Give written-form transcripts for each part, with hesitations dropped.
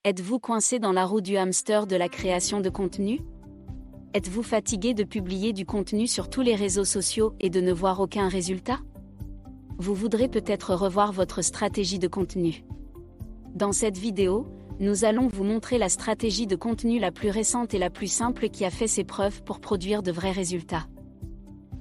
Êtes-vous coincé dans la roue du hamster de la création de contenu? Êtes-vous fatigué de publier du contenu sur tous les réseaux sociaux et de ne voir aucun résultat? Vous voudrez peut-être revoir votre stratégie de contenu. Dans cette vidéo, nous allons vous montrer la stratégie de contenu la plus récente et la plus simple qui a fait ses preuves pour produire de vrais résultats.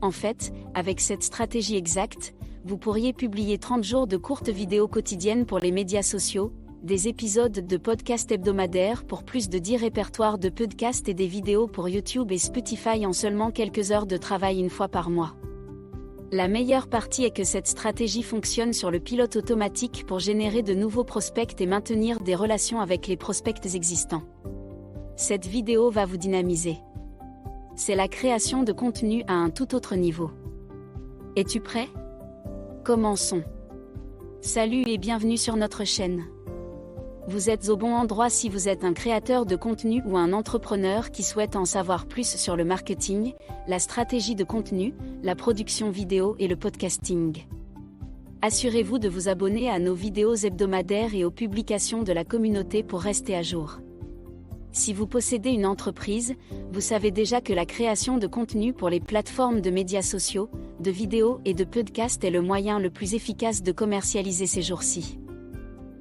En fait, avec cette stratégie exacte, vous pourriez publier 30 jours de courtes vidéos quotidiennes pour les médias sociaux, des épisodes de podcasts hebdomadaires pour plus de 10 répertoires de podcasts et des vidéos pour YouTube et Spotify en seulement quelques heures de travail une fois par mois. La meilleure partie est que cette stratégie fonctionne sur le pilote automatique pour générer de nouveaux prospects et maintenir des relations avec les prospects existants. Cette vidéo va vous dynamiser. C'est la création de contenu à un tout autre niveau. Es-tu prêt? Commençons. Salut et bienvenue sur notre chaîne. Vous êtes au bon endroit si vous êtes un créateur de contenu ou un entrepreneur qui souhaite en savoir plus sur le marketing, la stratégie de contenu, la production vidéo et le podcasting. Assurez-vous de vous abonner à nos vidéos hebdomadaires et aux publications de la communauté pour rester à jour. Si vous possédez une entreprise, vous savez déjà que la création de contenu pour les plateformes de médias sociaux, de vidéos et de podcasts est le moyen le plus efficace de commercialiser ces jours-ci.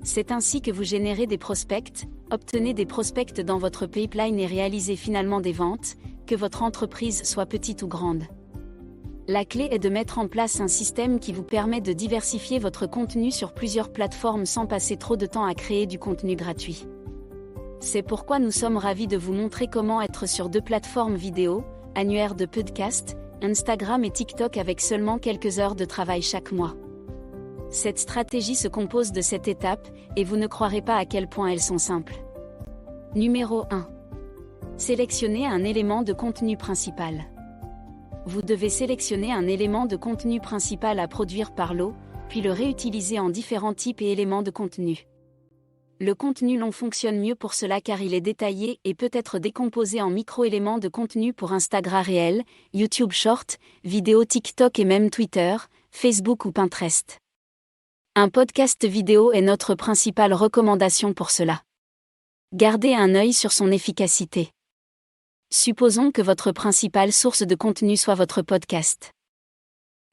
C'est ainsi que vous générez des prospects, obtenez des prospects dans votre pipeline et réalisez finalement des ventes, que votre entreprise soit petite ou grande. La clé est de mettre en place un système qui vous permet de diversifier votre contenu sur plusieurs plateformes sans passer trop de temps à créer du contenu gratuit. C'est pourquoi nous sommes ravis de vous montrer comment être sur 2 plateformes vidéo, annuaires de podcast, Instagram et TikTok avec seulement quelques heures de travail chaque mois. Cette stratégie se compose de 7 étapes, et vous ne croirez pas à quel point elles sont simples. Numéro 1. Sélectionnez un élément de contenu principal. Vous devez sélectionner un élément de contenu principal à produire par lot, puis le réutiliser en différents types et éléments de contenu. Le contenu long fonctionne mieux pour cela car il est détaillé et peut être décomposé en micro-éléments de contenu pour Instagram Réel, YouTube Short, vidéo TikTok et même Twitter, Facebook ou Pinterest. Un podcast vidéo est notre principale recommandation pour cela. Gardez un œil sur son efficacité. Supposons que votre principale source de contenu soit votre podcast.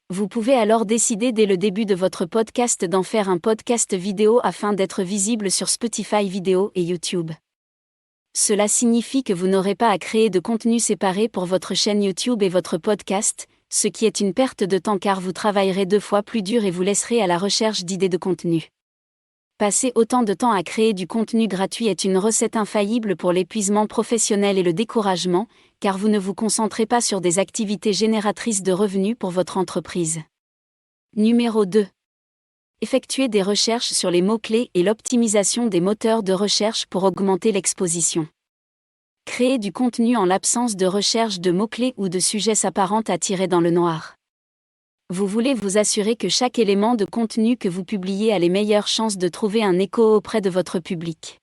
Vous pouvez alors décider dès le début de votre podcast d'en faire un podcast vidéo afin d'être visible sur Spotify vidéo et YouTube. Cela signifie que vous n'aurez pas à créer de contenu séparé pour votre chaîne YouTube et votre podcast, ce qui est une perte de temps car vous travaillerez 2 fois plus dur et vous laisserez à la recherche d'idées de contenu. Passer autant de temps à créer du contenu gratuit est une recette infaillible pour l'épuisement professionnel et le découragement, car vous ne vous concentrez pas sur des activités génératrices de revenus pour votre entreprise. Numéro 2. Effectuez des recherches sur les mots-clés et l'optimisation des moteurs de recherche pour augmenter l'exposition. Créez du contenu en l'absence de recherche de mots-clés ou de sujets s'apparentent à tirer dans le noir. Vous voulez vous assurer que chaque élément de contenu que vous publiez a les meilleures chances de trouver un écho auprès de votre public.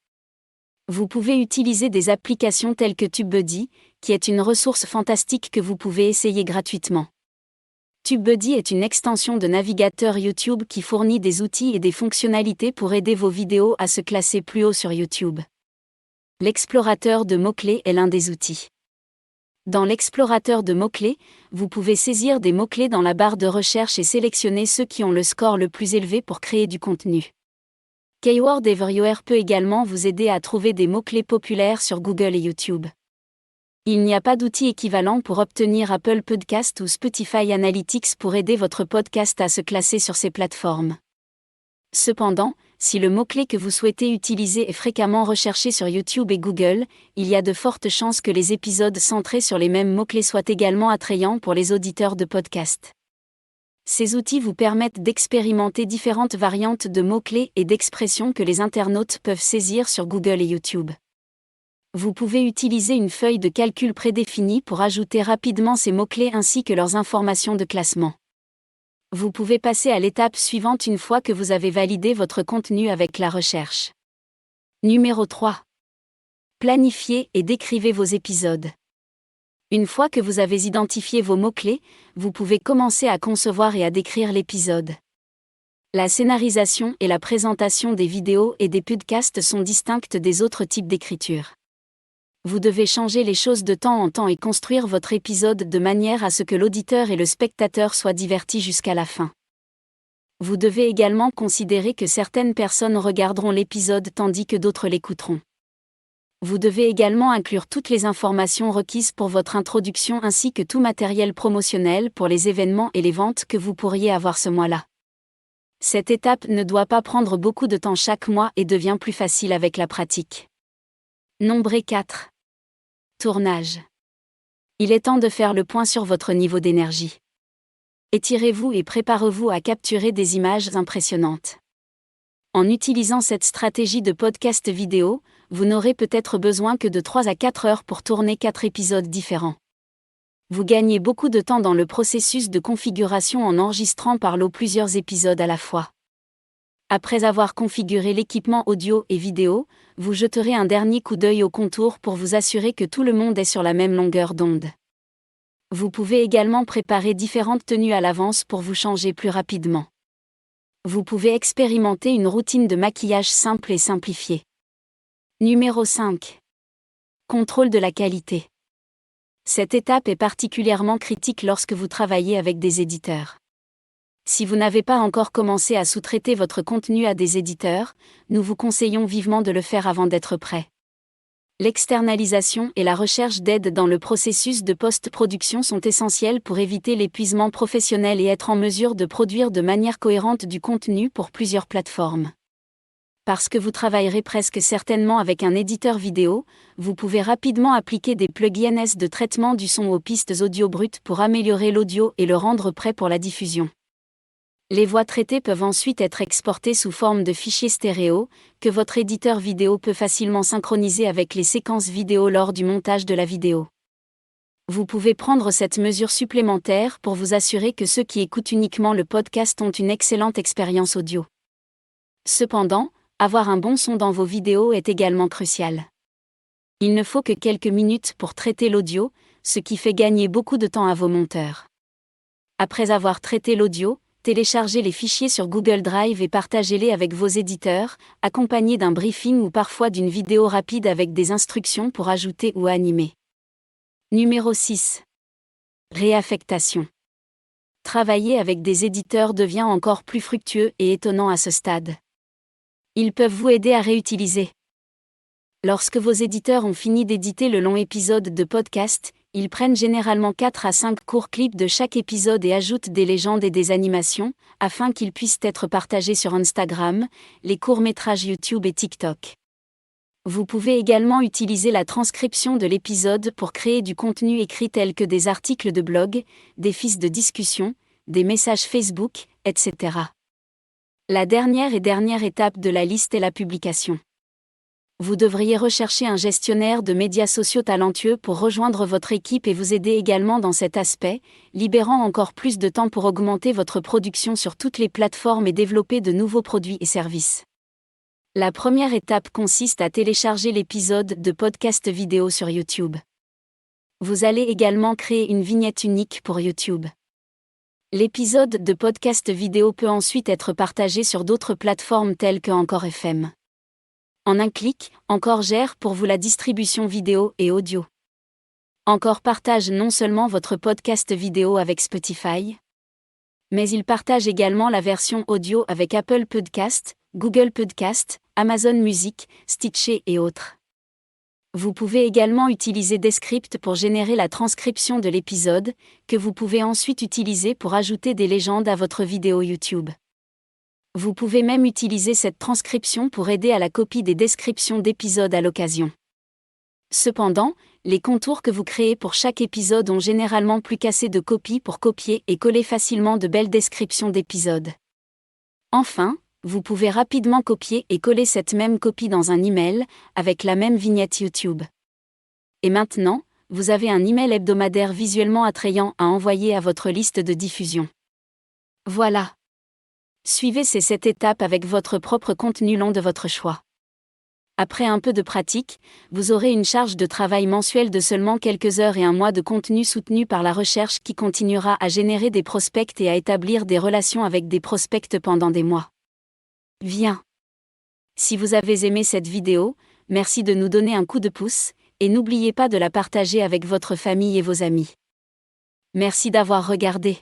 Vous pouvez utiliser des applications telles que TubeBuddy, qui est une ressource fantastique que vous pouvez essayer gratuitement. TubeBuddy est une extension de navigateur YouTube qui fournit des outils et des fonctionnalités pour aider vos vidéos à se classer plus haut sur YouTube. L'explorateur de mots-clés est l'un des outils. Dans l'explorateur de mots-clés, vous pouvez saisir des mots-clés dans la barre de recherche et sélectionner ceux qui ont le score le plus élevé pour créer du contenu. Keyword Everywhere peut également vous aider à trouver des mots-clés populaires sur Google et YouTube. Il n'y a pas d'outil équivalent pour obtenir Apple Podcasts ou Spotify Analytics pour aider votre podcast à se classer sur ces plateformes. Cependant, si le mot-clé que vous souhaitez utiliser est fréquemment recherché sur YouTube et Google, il y a de fortes chances que les épisodes centrés sur les mêmes mots-clés soient également attrayants pour les auditeurs de podcasts. Ces outils vous permettent d'expérimenter différentes variantes de mots-clés et d'expressions que les internautes peuvent saisir sur Google et YouTube. Vous pouvez utiliser une feuille de calcul prédéfinie pour ajouter rapidement ces mots-clés ainsi que leurs informations de classement. Vous pouvez passer à l'étape suivante une fois que vous avez validé votre contenu avec la recherche. Numéro 3. Planifiez et décrivez vos épisodes. Une fois que vous avez identifié vos mots-clés, vous pouvez commencer à concevoir et à décrire l'épisode. La scénarisation et la présentation des vidéos et des podcasts sont distinctes des autres types d'écriture. Vous devez changer les choses de temps en temps et construire votre épisode de manière à ce que l'auditeur et le spectateur soient divertis jusqu'à la fin. Vous devez également considérer que certaines personnes regarderont l'épisode tandis que d'autres l'écouteront. Vous devez également inclure toutes les informations requises pour votre introduction ainsi que tout matériel promotionnel pour les événements et les ventes que vous pourriez avoir ce mois-là. Cette étape ne doit pas prendre beaucoup de temps chaque mois et devient plus facile avec la pratique. Nombre 4. Tournage. Il est temps de faire le point sur votre niveau d'énergie. Étirez-vous et préparez-vous à capturer des images impressionnantes. En utilisant cette stratégie de podcast vidéo, vous n'aurez peut-être besoin que de 3 à 4 heures pour tourner 4 épisodes différents. Vous gagnez beaucoup de temps dans le processus de configuration en enregistrant par lot plusieurs épisodes à la fois. Après avoir configuré l'équipement audio et vidéo, vous jeterez un dernier coup d'œil au contour pour vous assurer que tout le monde est sur la même longueur d'onde. Vous pouvez également préparer différentes tenues à l'avance pour vous changer plus rapidement. Vous pouvez expérimenter une routine de maquillage simple et simplifiée. Numéro 5. Contrôle de la qualité. Cette étape est particulièrement critique lorsque vous travaillez avec des éditeurs. Si vous n'avez pas encore commencé à sous-traiter votre contenu à des éditeurs, nous vous conseillons vivement de le faire avant d'être prêt. L'externalisation et la recherche d'aide dans le processus de post-production sont essentielles pour éviter l'épuisement professionnel et être en mesure de produire de manière cohérente du contenu pour plusieurs plateformes. Parce que vous travaillerez presque certainement avec un éditeur vidéo, vous pouvez rapidement appliquer des plugins de traitement du son aux pistes audio brutes pour améliorer l'audio et le rendre prêt pour la diffusion. Les voix traitées peuvent ensuite être exportées sous forme de fichiers stéréo, que votre éditeur vidéo peut facilement synchroniser avec les séquences vidéo lors du montage de la vidéo. Vous pouvez prendre cette mesure supplémentaire pour vous assurer que ceux qui écoutent uniquement le podcast ont une excellente expérience audio. Cependant, avoir un bon son dans vos vidéos est également crucial. Il ne faut que quelques minutes pour traiter l'audio, ce qui fait gagner beaucoup de temps à vos monteurs. Après avoir traité l'audio, téléchargez les fichiers sur Google Drive et partagez-les avec vos éditeurs, accompagnés d'un briefing ou parfois d'une vidéo rapide avec des instructions pour ajouter ou animer. Numéro 6. Réaffectation. Travailler avec des éditeurs devient encore plus fructueux et étonnant à ce stade. Ils peuvent vous aider à réutiliser. Lorsque vos éditeurs ont fini d'éditer le long épisode de podcast, ils prennent généralement 4 à 5 courts clips de chaque épisode et ajoutent des légendes et des animations, afin qu'ils puissent être partagés sur Instagram, les courts-métrages YouTube et TikTok. Vous pouvez également utiliser la transcription de l'épisode pour créer du contenu écrit tel que des articles de blog, des fiches de discussion, des messages Facebook, etc. La dernière étape de la liste est la publication. Vous devriez rechercher un gestionnaire de médias sociaux talentueux pour rejoindre votre équipe et vous aider également dans cet aspect, libérant encore plus de temps pour augmenter votre production sur toutes les plateformes et développer de nouveaux produits et services. La première étape consiste à télécharger l'épisode de podcast vidéo sur YouTube. Vous allez également créer une vignette unique pour YouTube. L'épisode de podcast vidéo peut ensuite être partagé sur d'autres plateformes telles que Encore FM. En un clic, Encore gère pour vous la distribution vidéo et audio. Encore partage non seulement votre podcast vidéo avec Spotify, mais il partage également la version audio avec Apple Podcast, Google Podcast, Amazon Music, Stitcher et autres. Vous pouvez également utiliser Descript pour générer la transcription de l'épisode, que vous pouvez ensuite utiliser pour ajouter des légendes à votre vidéo YouTube. Vous pouvez même utiliser cette transcription pour aider à la copie des descriptions d'épisodes à l'occasion. Cependant, les contours que vous créez pour chaque épisode ont généralement plus qu'assez de copies pour copier et coller facilement de belles descriptions d'épisodes. Enfin, vous pouvez rapidement copier et coller cette même copie dans un email, avec la même vignette YouTube. Et maintenant, vous avez un email hebdomadaire visuellement attrayant à envoyer à votre liste de diffusion. Voilà. Suivez ces 7 étapes avec votre propre contenu long de votre choix. Après un peu de pratique, vous aurez une charge de travail mensuelle de seulement quelques heures et un mois de contenu soutenu par la recherche qui continuera à générer des prospects et à établir des relations avec des prospects pendant des mois. Bien. Si vous avez aimé cette vidéo, merci de nous donner un coup de pouce, et n'oubliez pas de la partager avec votre famille et vos amis. Merci d'avoir regardé.